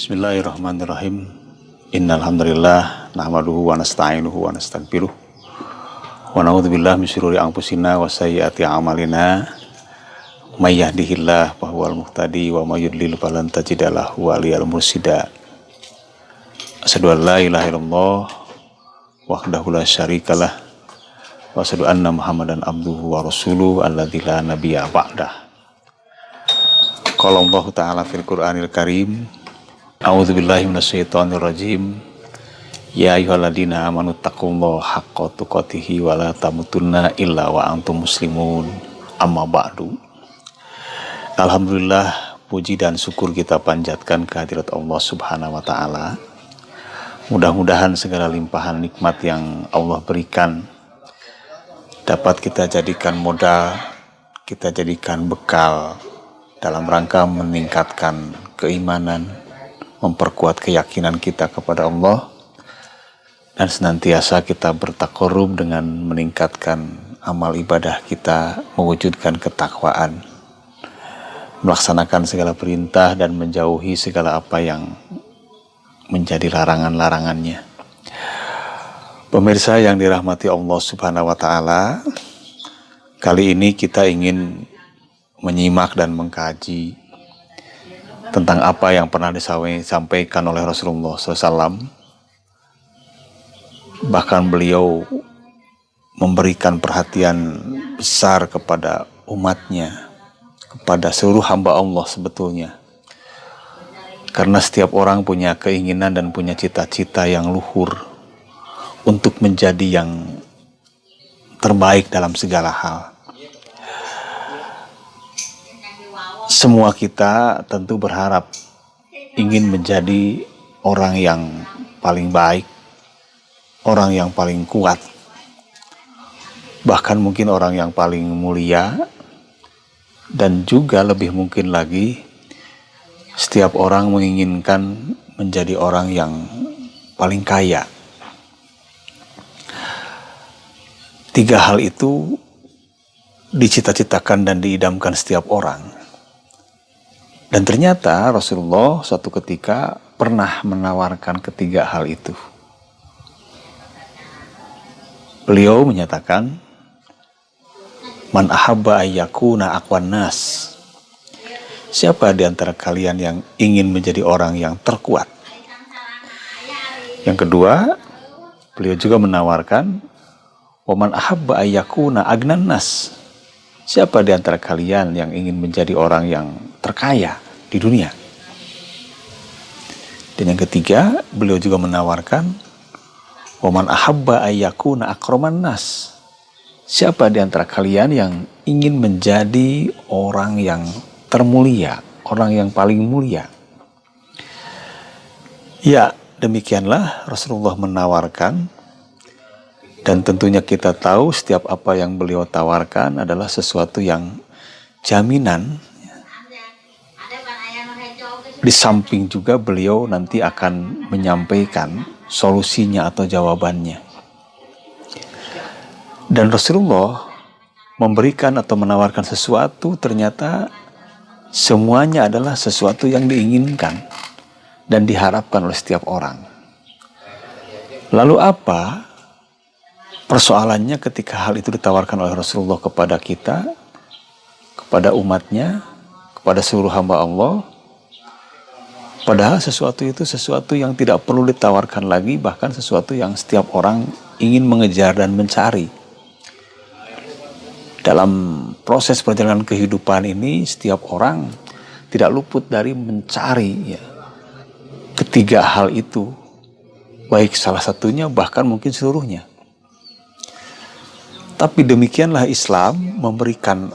Bismillahirrahmanirrahim. Innal hamdalillah nahmaduhu wa nasta'inuhu wa nastaghfiruh wa na'udzubillahi min syururi anfusina wa sayyiati a'malina. May yahdihillahu fahuwal muhtadi wa may yudlil falan tajida lahu waliyyan mursyida. Asyhadu an la ilaha illallah wahdahu la syarikalah wa asyhadu anna Muhammadan abduhu wa rasuluhu alladzi la nabiyya ba'dah. Qala Allah ta'ala fil Qur'anil Karim. A'udzubillahi minasyaitonirrajim. Ya ayyuhalladzina amanu taqullaha haqqa tuqatih wa la tamutunna illa wa antum muslimun. Amma ba'du. Alhamdulillah, puji dan syukur kita panjatkan kehadirat Allah Subhanahu wa taala. Mudah-mudahan segala limpahan nikmat yang Allah berikan dapat kita jadikan modal, kita jadikan bekal dalam rangka meningkatkan keimanan, memperkuat keyakinan kita kepada Allah, dan senantiasa kita bertakarrub dengan meningkatkan amal ibadah kita, mewujudkan ketakwaan, melaksanakan segala perintah dan menjauhi segala apa yang menjadi larangan-larangannya. Pemirsa yang dirahmati Allah Subhanahu wa taala, kali ini kita ingin menyimak dan mengkaji tentang apa yang pernah disampaikan oleh Rasulullah SAW. Bahkan beliau memberikan perhatian besar kepada umatnya, kepada seluruh hamba Allah sebetulnya. Karena setiap orang punya keinginan dan punya cita-cita yang luhur untuk menjadi yang terbaik dalam segala hal. Semua kita tentu berharap ingin menjadi orang yang paling baik, orang yang paling kuat, bahkan mungkin orang yang paling mulia, dan juga lebih mungkin lagi setiap orang menginginkan menjadi orang yang paling kaya. Tiga hal itu dicita-citakan dan diidamkan setiap orang. Dan ternyata Rasulullah suatu ketika pernah menawarkan ketiga hal itu. Beliau menyatakan, Man ahabba ayyakuna aqwan nas. Siapa di antara kalian yang ingin menjadi orang yang terkuat? Yang kedua, beliau juga menawarkan, Wa man ahabba ayyakuna agnan nas. Siapa di antara kalian yang ingin menjadi orang yang terkaya di dunia? Dan yang ketiga, beliau juga menawarkan, Wa man ahabba ayyakuna akraman nas. Siapa di antara kalian yang ingin menjadi orang yang termulia, orang yang paling mulia? Ya, demikianlah Rasulullah menawarkan. Dan tentunya kita tahu setiap apa yang beliau tawarkan adalah sesuatu yang jaminan. Di samping juga beliau nanti akan menyampaikan solusinya atau jawabannya. Dan Rasulullah memberikan atau menawarkan sesuatu, ternyata semuanya adalah sesuatu yang diinginkan dan diharapkan oleh setiap orang. Lalu apa persoalannya ketika hal itu ditawarkan oleh Rasulullah kepada kita, kepada umatnya, kepada seluruh hamba Allah? Padahal sesuatu itu sesuatu yang tidak perlu ditawarkan lagi, bahkan sesuatu yang setiap orang ingin mengejar dan mencari. Dalam proses perjalanan kehidupan ini, setiap orang tidak luput dari mencari ketiga hal itu, baik salah satunya bahkan mungkin seluruhnya. Tapi demikianlah Islam memberikan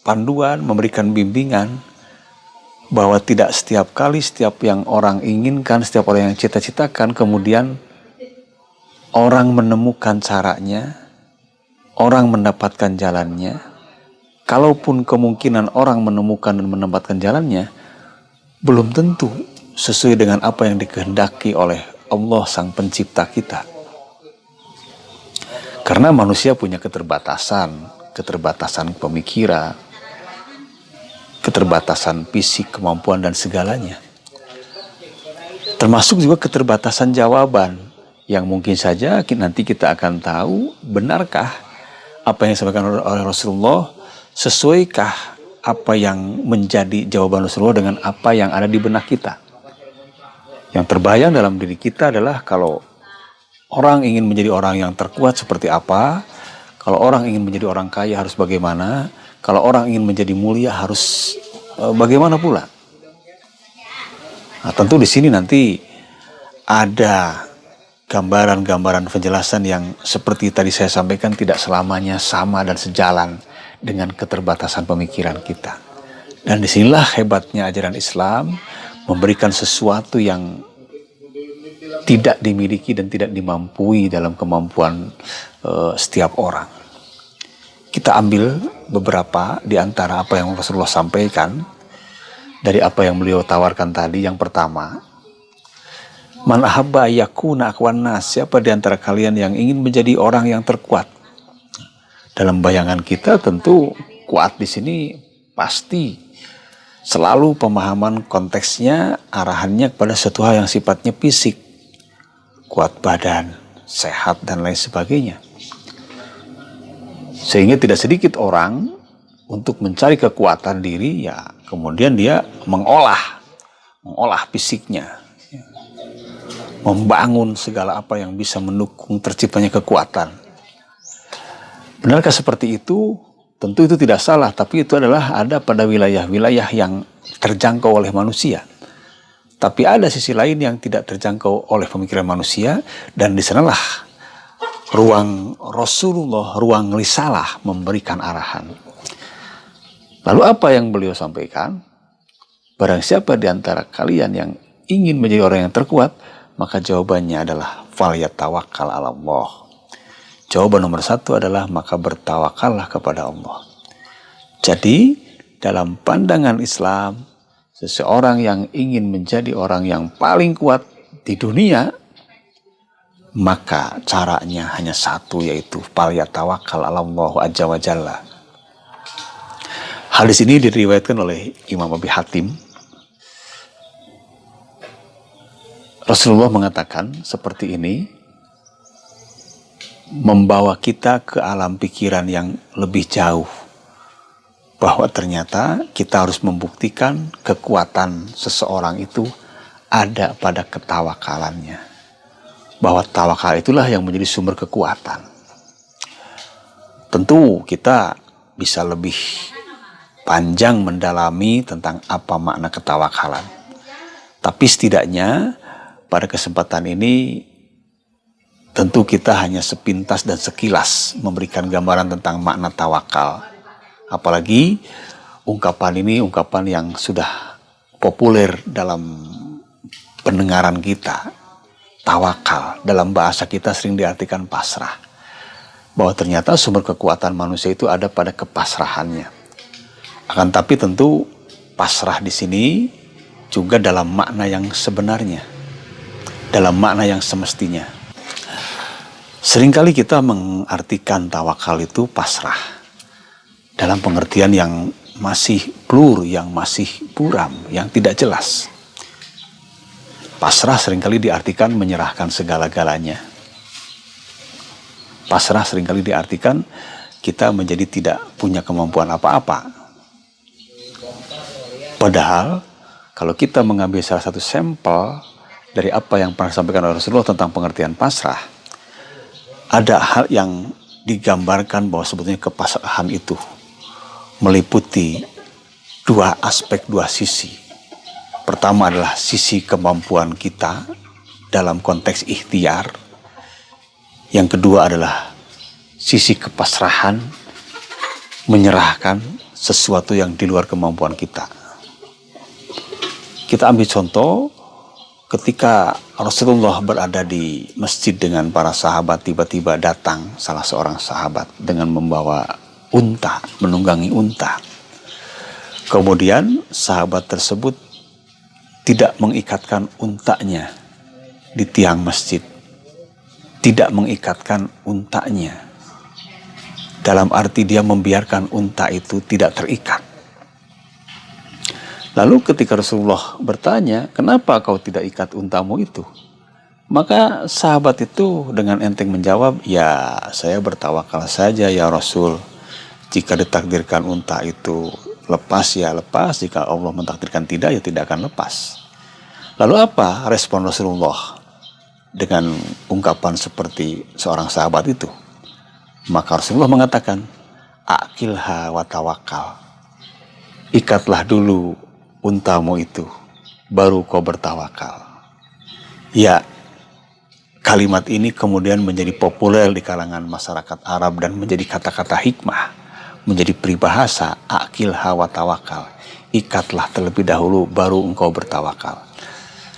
panduan, memberikan bimbingan bahwa tidak setiap kali setiap yang orang inginkan, setiap orang yang cita-citakan, kemudian orang menemukan caranya, orang mendapatkan jalannya. Kalaupun kemungkinan orang menemukan dan mendapatkan jalannya, belum tentu sesuai dengan apa yang dikehendaki oleh Allah Sang Pencipta kita. Karena manusia punya keterbatasan pemikiran, keterbatasan fisik, kemampuan, dan segalanya. Termasuk juga keterbatasan jawaban yang mungkin saja nanti kita akan tahu benarkah apa yang disampaikan oleh Rasulullah, sesuaikah apa yang menjadi jawaban Rasulullah dengan apa yang ada di benak kita. Yang terbayang dalam diri kita adalah kalau orang ingin menjadi orang yang terkuat seperti apa, kalau orang ingin menjadi orang kaya harus bagaimana, kalau orang ingin menjadi mulia harus bagaimana pula. Nah, tentu di sini nanti ada gambaran-gambaran penjelasan yang seperti tadi saya sampaikan tidak selamanya sama dan sejalan dengan keterbatasan pemikiran kita. Dan disinilah hebatnya ajaran Islam, memberikan sesuatu yang tidak dimiliki dan tidak dimampui dalam kemampuan setiap orang. Kita ambil beberapa di antara apa yang Rasulullah sampaikan dari apa yang beliau tawarkan tadi. Yang pertama, man ahabba yakuna aqwan nas, siapa di antara kalian yang ingin menjadi orang yang terkuat? Dalam bayangan kita tentu kuat di sini pasti selalu pemahaman konteksnya, arahannya kepada sesuatu hal yang sifatnya fisik, kuat badan, sehat dan lain sebagainya. Sehingga tidak sedikit orang untuk mencari kekuatan diri, ya kemudian dia mengolah fisiknya, membangun segala apa yang bisa mendukung terciptanya kekuatan. Benarkah seperti itu? Tentu itu tidak salah, tapi itu adalah ada pada wilayah-wilayah yang terjangkau oleh manusia. Tapi ada sisi lain yang tidak terjangkau oleh pemikiran manusia, dan di sanalah ruang Rasulullah, ruang risalah memberikan arahan. Lalu apa yang beliau sampaikan? Barang siapa di antara kalian yang ingin menjadi orang yang terkuat, maka jawabannya adalah falyatawakkal 'ala Allah. Jawaban nomor satu adalah maka bertawakallah kepada Allah. Jadi dalam pandangan Islam, seseorang yang ingin menjadi orang yang paling kuat di dunia, maka caranya hanya satu, yaitu falyatawakkal 'ala Allah azza wa jalla. Hadis ini diriwayatkan oleh Imam Abi Hatim. Rasulullah mengatakan seperti ini, membawa kita ke alam pikiran yang lebih jauh, bahwa ternyata kita harus membuktikan kekuatan seseorang itu ada pada ketawakalannya, bahwa tawakal itulah yang menjadi sumber kekuatan. Tentu kita bisa lebih panjang mendalami tentang apa makna ketawakalan, tapi setidaknya pada kesempatan ini tentu kita hanya sepintas dan sekilas memberikan gambaran tentang makna tawakal. Apalagi ungkapan ini ungkapan yang sudah populer dalam pendengaran kita. Tawakal dalam bahasa kita sering diartikan pasrah, bahwa ternyata sumber kekuatan manusia itu ada pada kepasrahannya. Akan tapi tentu pasrah di sini juga dalam makna yang sebenarnya, dalam makna yang semestinya. Seringkali kita mengartikan tawakal itu pasrah dalam pengertian yang masih blur, yang masih buram, yang tidak jelas. Pasrah seringkali diartikan menyerahkan segala-galanya. Pasrah seringkali diartikan kita menjadi tidak punya kemampuan apa-apa. Padahal kalau kita mengambil salah satu sampel dari apa yang pernah disampaikan oleh Rasulullah tentang pengertian pasrah, ada hal yang digambarkan bahwa sebetulnya kepasrahan itu meliputi dua aspek, dua sisi. Pertama adalah sisi kemampuan kita dalam konteks ikhtiar. Yang kedua adalah sisi kepasrahan, menyerahkan sesuatu yang di luar kemampuan kita. Kita ambil contoh ketika Rasulullah berada di masjid dengan para sahabat, tiba-tiba datang salah seorang sahabat dengan membawa unta, menunggangi unta. Kemudian sahabat tersebut tidak mengikatkan untanya di tiang masjid, tidak mengikatkan untanya, dalam arti dia membiarkan unta itu tidak terikat. Lalu ketika Rasulullah bertanya, kenapa kau tidak ikat untamu itu? Maka sahabat itu dengan enteng menjawab, ya saya bertawakal saja ya Rasul. Jika ditakdirkan unta itu lepas ya lepas, jika Allah mentakdirkan tidak ya tidak akan lepas. Lalu apa respon Rasulullah dengan ungkapan seperti seorang sahabat itu? Maka Rasulullah mengatakan, akilha wa tawakal. Ikatlah dulu untamu itu, baru kau bertawakal. Ya, kalimat ini kemudian menjadi populer di kalangan masyarakat Arab dan menjadi kata-kata hikmah, menjadi peribahasa, akilha wa tawakal. Ikatlah terlebih dahulu, baru engkau bertawakal.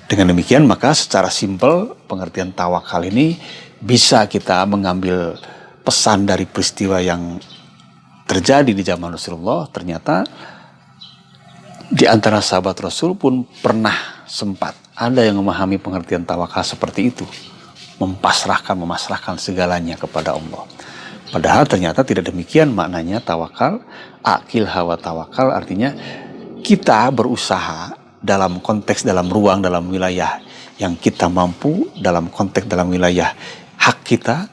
Dengan demikian maka secara simpel pengertian tawakal ini bisa kita mengambil pesan dari peristiwa yang terjadi di zaman Rasulullah. Ternyata di antara sahabat Rasul pun pernah sempat ada yang memahami pengertian tawakal seperti itu, memasrahkan segalanya kepada Allah. Padahal ternyata tidak demikian maknanya tawakal. Akil hawa tawakal artinya kita berusaha dalam konteks, dalam ruang, dalam wilayah yang kita mampu, dalam konteks, dalam wilayah hak kita.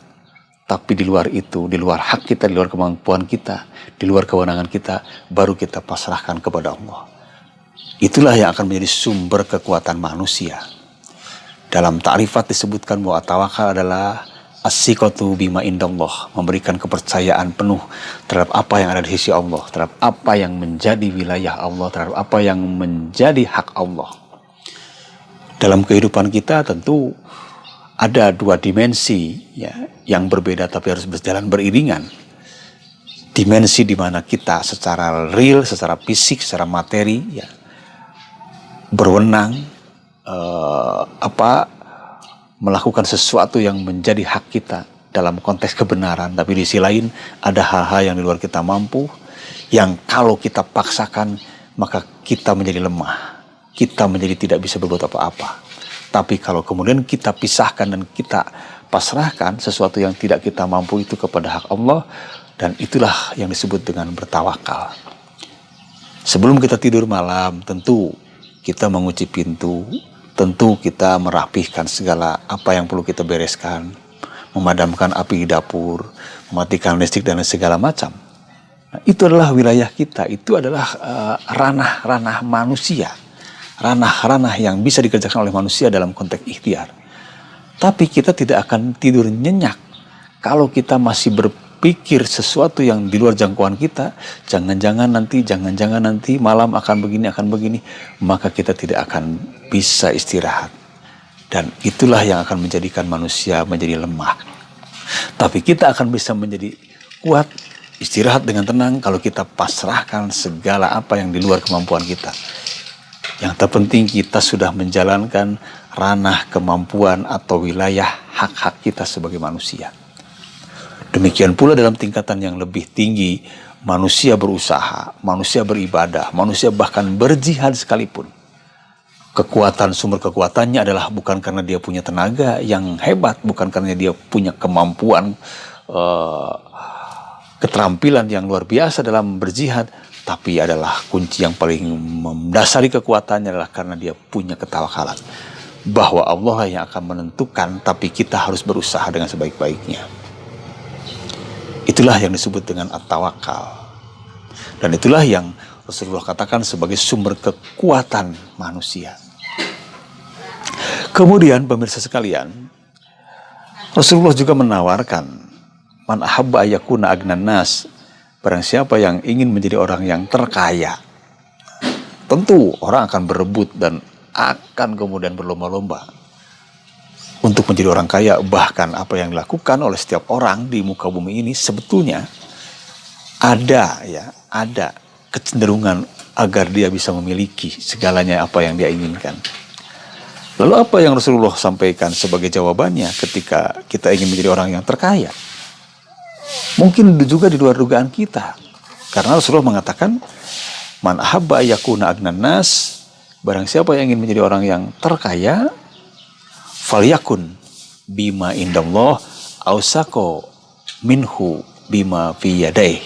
Tapi di luar itu, di luar hak kita, di luar kemampuan kita, di luar kewenangan kita, baru kita pasrahkan kepada Allah. Itulah yang akan menjadi sumber kekuatan manusia. Dalam ta'rifat disebutkan bahwa tawakal adalah as-siqatu bima indallah, memberikan kepercayaan penuh terhadap apa yang ada di sisi Allah, terhadap apa yang menjadi wilayah Allah, terhadap apa yang menjadi hak Allah. Dalam kehidupan kita tentu ada dua dimensi ya, yang berbeda tapi harus berjalan beriringan. Dimensi di mana kita secara real, secara fisik, secara materi ya, berwenang melakukan sesuatu yang menjadi hak kita dalam konteks kebenaran, tapi di sisi lain ada hal-hal yang di luar kita mampu, yang kalau kita paksakan maka kita menjadi lemah, kita menjadi tidak bisa berbuat apa-apa. Tapi kalau kemudian kita pisahkan dan kita pasrahkan sesuatu yang tidak kita mampu itu kepada hak Allah, dan itulah yang disebut dengan bertawakal. Sebelum kita tidur malam tentu kita mengunci pintu, tentu kita merapihkan segala apa yang perlu kita bereskan, memadamkan api di dapur, mematikan listrik dan segala macam. Nah, itu adalah wilayah kita, itu adalah ranah-ranah manusia, ranah-ranah yang bisa dikerjakan oleh manusia dalam konteks ikhtiar. Tapi kita tidak akan tidur nyenyak kalau kita masih berpikir sesuatu yang di luar jangkauan kita, jangan-jangan nanti malam akan begini, maka kita tidak akan bisa istirahat. Dan itulah yang akan menjadikan manusia menjadi lemah. Tapi kita akan bisa menjadi kuat, istirahat dengan tenang kalau kita pasrahkan segala apa yang di luar kemampuan kita. Yang terpenting kita sudah menjalankan ranah kemampuan atau wilayah hak-hak kita sebagai manusia. Demikian pula dalam tingkatan yang lebih tinggi, manusia berusaha, manusia beribadah, manusia bahkan berjihad sekalipun. Kekuatan, sumber kekuatannya adalah bukan karena dia punya tenaga yang hebat, bukan karena dia punya kemampuan, keterampilan yang luar biasa dalam berjihad, tapi adalah kunci yang paling mendasari kekuatannya adalah karena dia punya ketawakalan. Bahwa Allah yang akan menentukan, tapi kita harus berusaha dengan sebaik-baiknya. Itulah yang disebut dengan at-tawakal. Dan itulah yang Rasulullah katakan sebagai sumber kekuatan manusia. Kemudian pemirsa sekalian, Rasulullah juga menawarkan, man ahabba ayyakuna agnan nas, barang siapa yang ingin menjadi orang yang terkaya, tentu orang akan berebut dan akan kemudian berlomba-lomba untuk menjadi orang kaya. Bahkan apa yang dilakukan oleh setiap orang di muka bumi ini sebetulnya ada kecenderungan agar dia bisa memiliki segalanya apa yang dia inginkan. Lalu apa yang Rasulullah sampaikan sebagai jawabannya ketika kita ingin menjadi orang yang terkaya? Mungkin juga di luar dugaan kita. Karena Rasulullah mengatakan, man ahabba ayyakuna agnan nas, barang siapa yang ingin menjadi orang yang terkaya, falyakun bima indallah ausako minhu bima fi yadaih.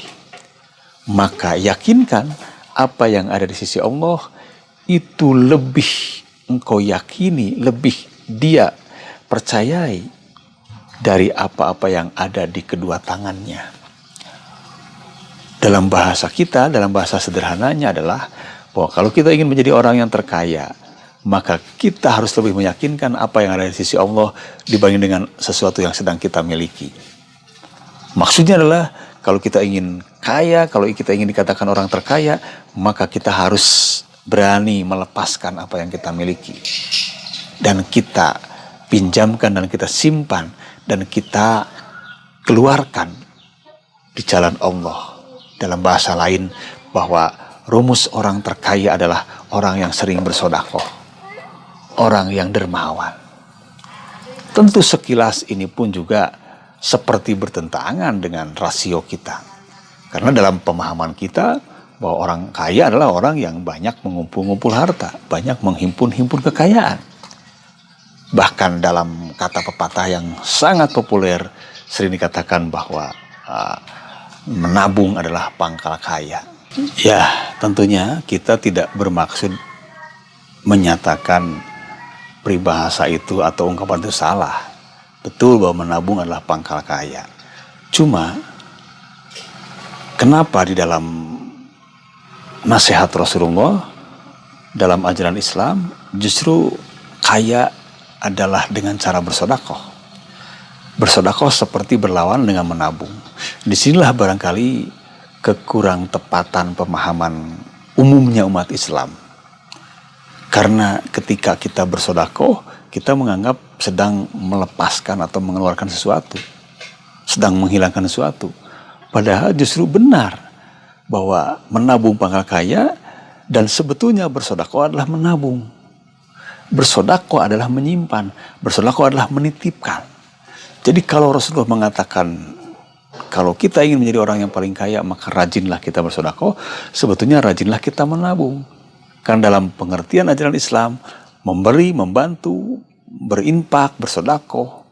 Maka yakinkan apa yang ada di sisi Allah itu lebih engkau yakini, lebih dia percayai dari apa-apa yang ada di kedua tangannya. Dalam bahasa kita, dalam bahasa sederhananya adalah bahwa kalau kita ingin menjadi orang yang terkaya, maka kita harus lebih meyakinkan apa yang ada di sisi Allah dibanding dengan sesuatu yang sedang kita miliki. Maksudnya adalah kalau kita ingin kaya, kalau kita ingin dikatakan orang terkaya, maka kita harus berani melepaskan apa yang kita miliki. Dan kita pinjamkan dan kita simpan dan kita keluarkan di jalan Allah. Dalam bahasa lain bahwa rumus orang terkaya adalah orang yang sering bersedekah, orang yang dermawan. Tentu sekilas ini pun juga seperti bertentangan dengan rasio kita. Karena dalam pemahaman kita bahwa orang kaya adalah orang yang banyak mengumpul-ngumpul harta, banyak menghimpun-himpun kekayaan. Bahkan dalam kata pepatah yang sangat populer sering dikatakan bahwa menabung adalah pangkal kaya. Ya, tentunya kita tidak bermaksud menyatakan peribahasa itu atau ungkapan itu salah. Betul bahwa menabung adalah pangkal kaya. Cuma, kenapa di dalam nasihat Rasulullah, dalam ajaran Islam, justru kaya adalah dengan cara bersedekah. Bersedekah seperti berlawan dengan menabung. Disinilah barangkali kekurang tepatan pemahaman umumnya umat Islam. Karena ketika kita bersedekah, kita menganggap sedang melepaskan atau mengeluarkan sesuatu, sedang menghilangkan sesuatu. Padahal justru benar bahwa menabung pangkal kaya dan sebetulnya bersedekah adalah menabung. Bersedekah adalah menyimpan, bersedekah adalah menitipkan. Jadi kalau Rasulullah mengatakan kalau kita ingin menjadi orang yang paling kaya maka rajinlah kita bersedekah, sebetulnya rajinlah kita menabung. Karena dalam pengertian ajaran Islam, memberi, membantu, berinfak, bersedekah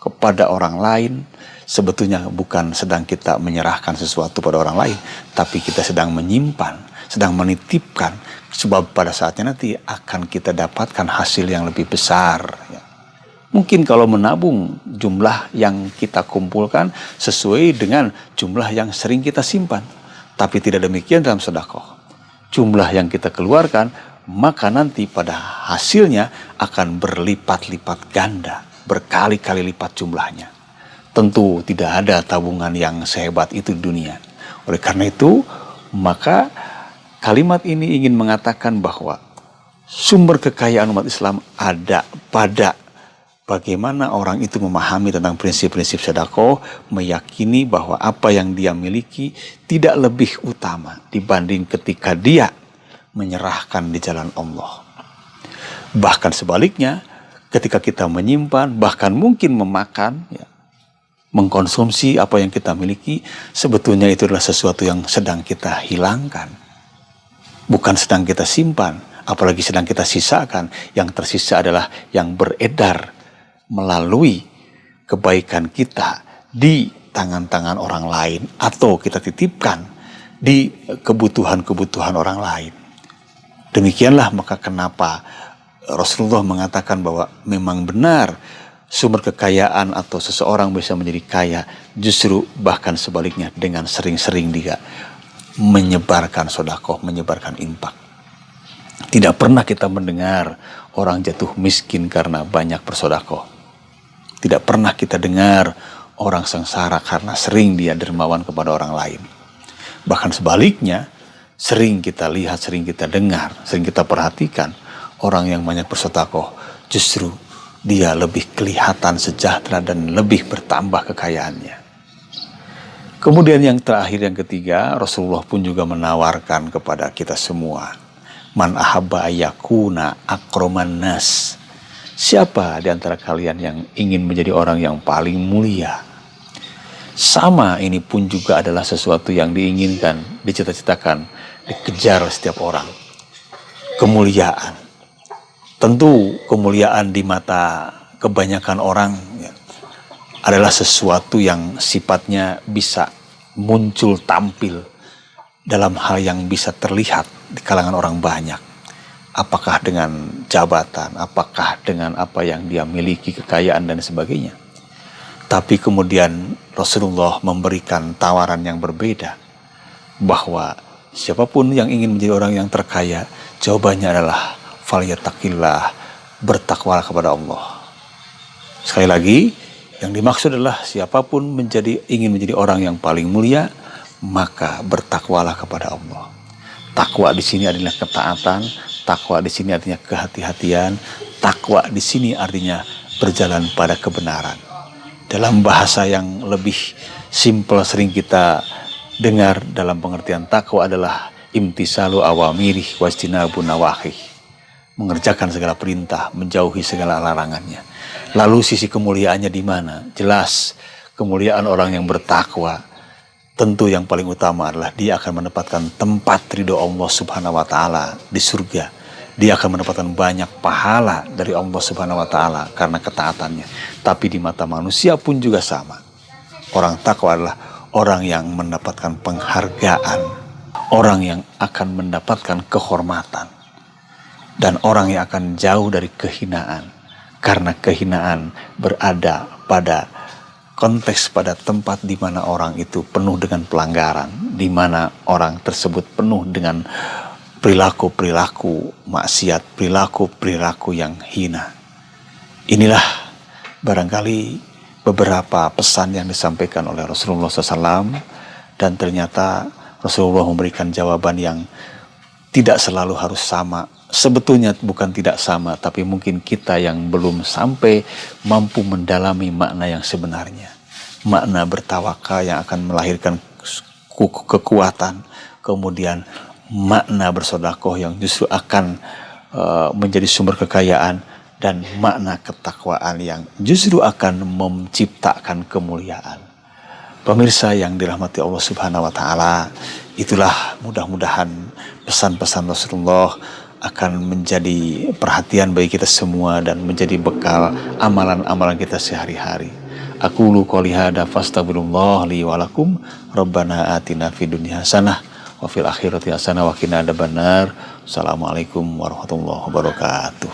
kepada orang lain sebetulnya bukan sedang kita menyerahkan sesuatu pada orang lain, tapi kita sedang menyimpan, sedang menitipkan, sebab pada saatnya nanti akan kita dapatkan hasil yang lebih besar. Mungkin kalau menabung jumlah yang kita kumpulkan sesuai dengan jumlah yang sering kita simpan, tapi tidak demikian dalam sedekah. Jumlah yang kita keluarkan maka nanti pada hasilnya akan berlipat-lipat ganda, berkali-kali lipat jumlahnya. Tentu tidak ada tabungan yang sehebat itu di dunia. Oleh karena itu, maka kalimat ini ingin mengatakan bahwa sumber kekayaan umat Islam ada pada bagaimana orang itu memahami tentang prinsip-prinsip sedekah, meyakini bahwa apa yang dia miliki tidak lebih utama dibanding ketika dia menyerahkan di jalan Allah. Bahkan sebaliknya, ketika kita menyimpan, bahkan mungkin memakan, mengkonsumsi apa yang kita miliki, sebetulnya itu adalah sesuatu yang sedang kita hilangkan. Bukan sedang kita simpan, apalagi sedang kita sisakan. Yang tersisa adalah yang beredar melalui kebaikan kita di tangan-tangan orang lain atau kita titipkan di kebutuhan-kebutuhan orang lain. Demikianlah maka kenapa Rasulullah mengatakan bahwa memang benar sumber kekayaan atau seseorang bisa menjadi kaya justru bahkan sebaliknya dengan sering-sering dia menyebarkan sedekah, menyebarkan infak. Tidak pernah kita mendengar orang jatuh miskin karena banyak bersedekah. Tidak pernah kita dengar orang sengsara karena sering dia dermawan kepada orang lain. Bahkan sebaliknya, sering kita lihat, sering kita dengar, sering kita perhatikan orang yang banyak bersedekah justru dia lebih kelihatan sejahtera dan lebih bertambah kekayaannya. Kemudian yang terakhir, yang ketiga, Rasulullah pun juga menawarkan kepada kita semua, man ahabba ayyakuna akraman nas. Siapa di antara kalian yang ingin menjadi orang yang paling mulia? Sama, ini pun juga adalah sesuatu yang diinginkan, dicita-citakan, dikejar setiap orang. Kemuliaan. Tentu kemuliaan di mata kebanyakan orang adalah sesuatu yang sifatnya bisa muncul tampil dalam hal yang bisa terlihat di kalangan orang banyak. Apakah dengan jabatan, apakah dengan apa yang dia miliki, kekayaan dan sebagainya. Tapi kemudian Rasulullah memberikan tawaran yang berbeda, bahwa siapapun yang ingin menjadi orang yang terkaya, jawabannya adalah falyattaqillah, bertakwalah kepada Allah. Sekali lagi, yang dimaksud adalah siapapun ingin menjadi orang yang paling mulia, maka bertakwalah kepada Allah. Takwa di sini adalah ketaatan, takwa di sini artinya kehati-hatian, takwa di sini artinya berjalan pada kebenaran. Dalam bahasa yang lebih simpel sering kita dengar dalam pengertian takwa adalah imtisalu awamirih wajtinabu nawahih, mengerjakan segala perintah, menjauhi segala larangannya. Lalu sisi kemuliaannya di mana? Jelas, kemuliaan orang yang bertakwa tentu yang paling utama adalah dia akan mendapatkan tempat ridho Allah Subhanahu wa taala di surga. Dia akan mendapatkan banyak pahala dari Allah Subhanahu wa taala karena ketaatannya. Tapi di mata manusia pun juga sama. Orang takwa adalah orang yang mendapatkan penghargaan, orang yang akan mendapatkan kehormatan, dan orang yang akan jauh dari kehinaan. Karena kehinaan berada pada konteks, pada tempat di mana orang itu penuh dengan pelanggaran, di mana orang tersebut penuh dengan perilaku-perilaku maksiat, perilaku-perilaku yang hina. Inilah barangkali beberapa pesan yang disampaikan oleh Rasulullah SAW, dan ternyata Rasulullah memberikan jawaban yang tidak selalu harus sama. Sebetulnya bukan tidak sama, tapi mungkin kita yang belum sampai mampu mendalami makna yang sebenarnya. Makna bertawakal yang akan melahirkan kekuatan, kemudian makna bersedekah yang justru akan menjadi sumber kekayaan, dan makna ketakwaan yang justru akan menciptakan kemuliaan. Pemirsa yang dirahmati Allah Subhanahu wa taala, itulah mudah-mudahan pesan-pesan Rasulullah akan menjadi perhatian bagi kita semua dan menjadi bekal amalan-amalan kita sehari-hari. Aqulu qouli hadza fastaghfirullah li wa lakum. Rabbana atina fid dunya hasanah wa fil akhirati hasanah wa qina adzabannar. Assalamualaikum warahmatullahi wabarakatuh.